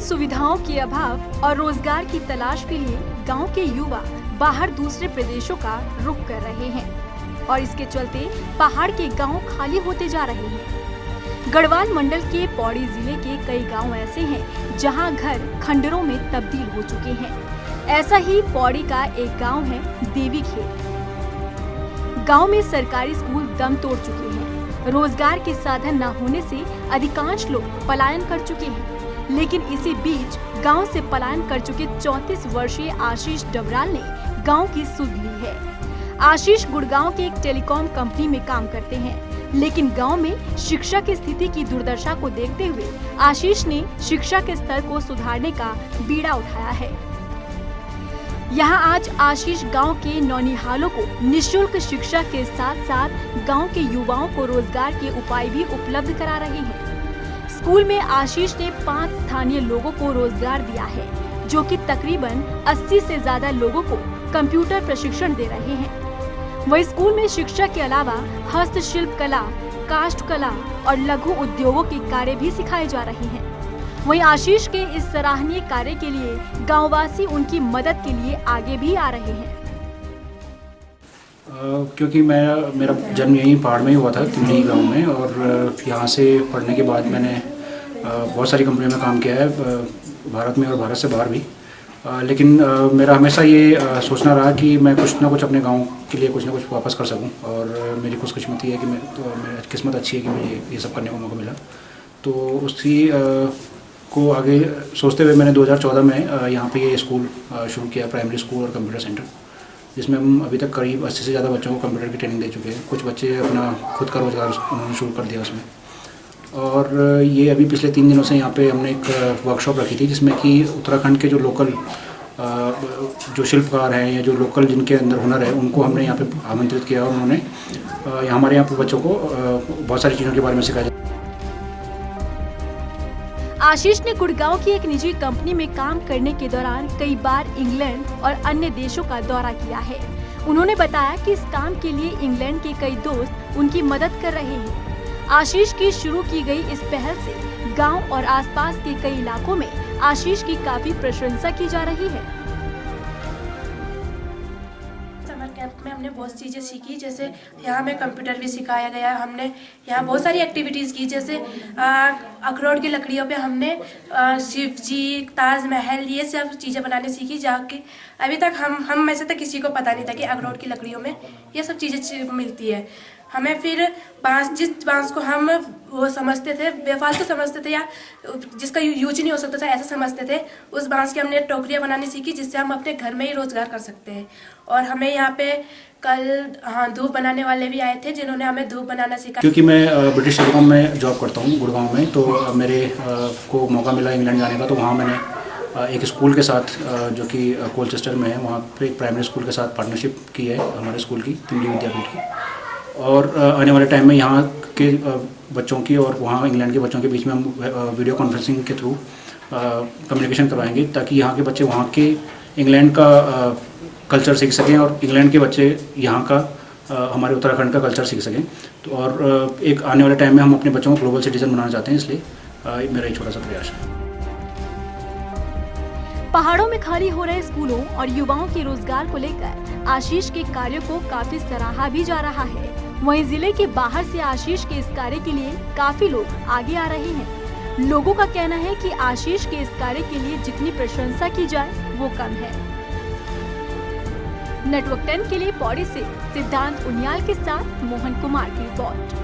सुविधाओं के अभाव और रोजगार की तलाश के लिए गांव के युवा बाहर दूसरे प्रदेशों का रुख कर रहे हैं और इसके चलते पहाड़ के गांव खाली होते जा रहे हैं। गढ़वाल मंडल के पौड़ी जिले के कई गांव ऐसे हैं जहां घर खंडरों में तब्दील हो चुके हैं। ऐसा ही पौड़ी का एक गांव है देवीखेत। गांव में सरकारी स्कूल दम तोड़ चुके हैं। रोजगार के साधन न होने से अधिकांश लोग पलायन कर चुके हैं। लेकिन इसी बीच गांव से पलायन कर चुके 34 वर्षीय आशीष डबराल ने गांव की सुध ली है। आशीष गुड़गांव के एक टेलीकॉम कंपनी में काम करते हैं, लेकिन गांव में शिक्षा की स्थिति की दुर्दशा को देखते हुए आशीष ने शिक्षा के स्तर को सुधारने का बीड़ा उठाया है। यहाँ आज आशीष गांव के नौनिहालों को निःशुल्क शिक्षा के साथ साथ गांव के युवाओं को रोजगार के उपाय भी उपलब्ध करा रहे हैं। स्कूल में आशीष ने 5 स्थानीय लोगों को रोजगार दिया है, जो कि तकरीबन 80 से ज्यादा लोगों को कंप्यूटर प्रशिक्षण दे रहे हैं। वही स्कूल में शिक्षा के अलावा हस्तशिल्प कला, काष्ठ कला और लघु उद्योगों के कार्य भी सिखाए जा रहे हैं। वहीं आशीष के इस सराहनीय कार्य के लिए गांववासी उनकी मदद के लिए आगे भी आ रहे हैं। क्योंकि मेरा जन्म यहीं पहाड़ में ही हुआ था, तिमली गांव में, और यहाँ से पढ़ने के बाद मैंने बहुत सारी कंपनियों में काम किया है, भारत में और भारत से बाहर भी। लेकिन मेरा हमेशा ये सोचना रहा कि मैं कुछ ना कुछ अपने गांव के लिए कुछ ना कुछ वापस कर सकूं, और मेरी खुशकिस्मती है कि मेरी किस्मत अच्छी है कि मुझे ये सब करने का मौका मिला। तो उसी को आगे सोचते हुए मैंने 2014 में यहाँ पे ये स्कूल शुरू किया, प्राइमरी स्कूल और कंप्यूटर सेंटर, जिसमें हम अभी तक करीब 80 से ज़्यादा बच्चों को कंप्यूटर की ट्रेनिंग दे चुके हैं। कुछ बच्चे अपना खुद का रोज़गार उन्होंने शुरू कर दिया उसमें। और ये अभी पिछले 3 दिनों से यहाँ पे हमने एक वर्कशॉप रखी थी, जिसमें कि उत्तराखंड के जो लोकल जो शिल्पकार हैं या जो लोकल जिनके अंदर हुनर है, उनको हमने यहाँ पे आमंत्रित किया और उन्होंने हमारे यहाँ पे बच्चों को बहुत सारी चीज़ों के बारे में सिखाया। आशीष ने गुड़गांव की एक निजी कंपनी में काम करने के दौरान कई बार इंग्लैंड और अन्य देशों का दौरा किया है। उन्होंने बताया कि इस काम के लिए इंग्लैंड के कई दोस्त उनकी मदद कर रहे हैं। आशीष की शुरू की गई इस पहल से गांव और आसपास के कई इलाकों में आशीष की काफी प्रशंसा की जा रही है। समर कैंप में हमने बहुत चीज़ें सीखी, जैसे यहाँ हमें कंप्यूटर भी सिखाया गया। हमने यहाँ बहुत सारी एक्टिविटीज़ की, जैसे अखरोट की लकड़ियों पे हमने शिव जी, ताजमहल, ये सब चीज़ें बनाने सीखी, जाके अभी तक हम में से तक किसी को पता नहीं था कि अखरोट की लकड़ियों में ये सब चीज़ें मिलती है। हमें फिर जिस बांस को हम वो समझते थे, बेफालतू समझते थे या जिसका यूज नहीं हो सकता था, ऐसा समझते थे, उस बांस की हमने टोकरियाँ बनानी सीखी, जिससे हम अपने घर में ही रोजगार कर सकते हैं। और हमें यहाँ पे कल धूप बनाने वाले भी आए थे, जिन्होंने हमें धूप बनाना सिखाया। क्योंकि मैं ब्रिटिश टेलीकॉम में जॉब करता हूँ गुड़गांव में, तो मेरे को मौका मिला इंग्लैंड जाने का। तो वहाँ मैंने एक स्कूल के साथ जो कि कोलचेस्टर में है, वहाँ पर एक प्राइमरी स्कूल के साथ पार्टनरशिप की है हमारे स्कूल की, तिमली विद्यापीठ की। और आने वाले टाइम में यहाँ के बच्चों की और वहाँ इंग्लैंड के बच्चों के बीच में हम वीडियो कॉन्फ्रेंसिंग के थ्रू कम्युनिकेशन करवाएंगे, ताकि यहाँ के बच्चे वहाँ के इंग्लैंड का कल्चर सीख सकें और इंग्लैंड के बच्चे यहाँ का हमारे उत्तराखंड का कल्चर सीख सकें। तो और एक आने वाले टाइम में हम अपने बच्चों को ग्लोबल सिटीजन बनाना चाहते हैं, इसलिए मेरा एक छोटा सा प्रयास है। पहाड़ों में खाली हो रहे स्कूलों और युवाओं के रोजगार को लेकर आशीष के कार्यों को काफी सराहा भी जा रहा है। वहीं जिले के बाहर से आशीष के इस कार्य के लिए काफी लोग आगे आ रहे हैं। लोगों का कहना है कि आशीष के इस कार्य के लिए जितनी प्रशंसा की जाए वो कम है। नेटवर्क 10 के लिए पौड़ी से सिद्धांत उनियाल के साथ मोहन कुमार की रिपोर्ट।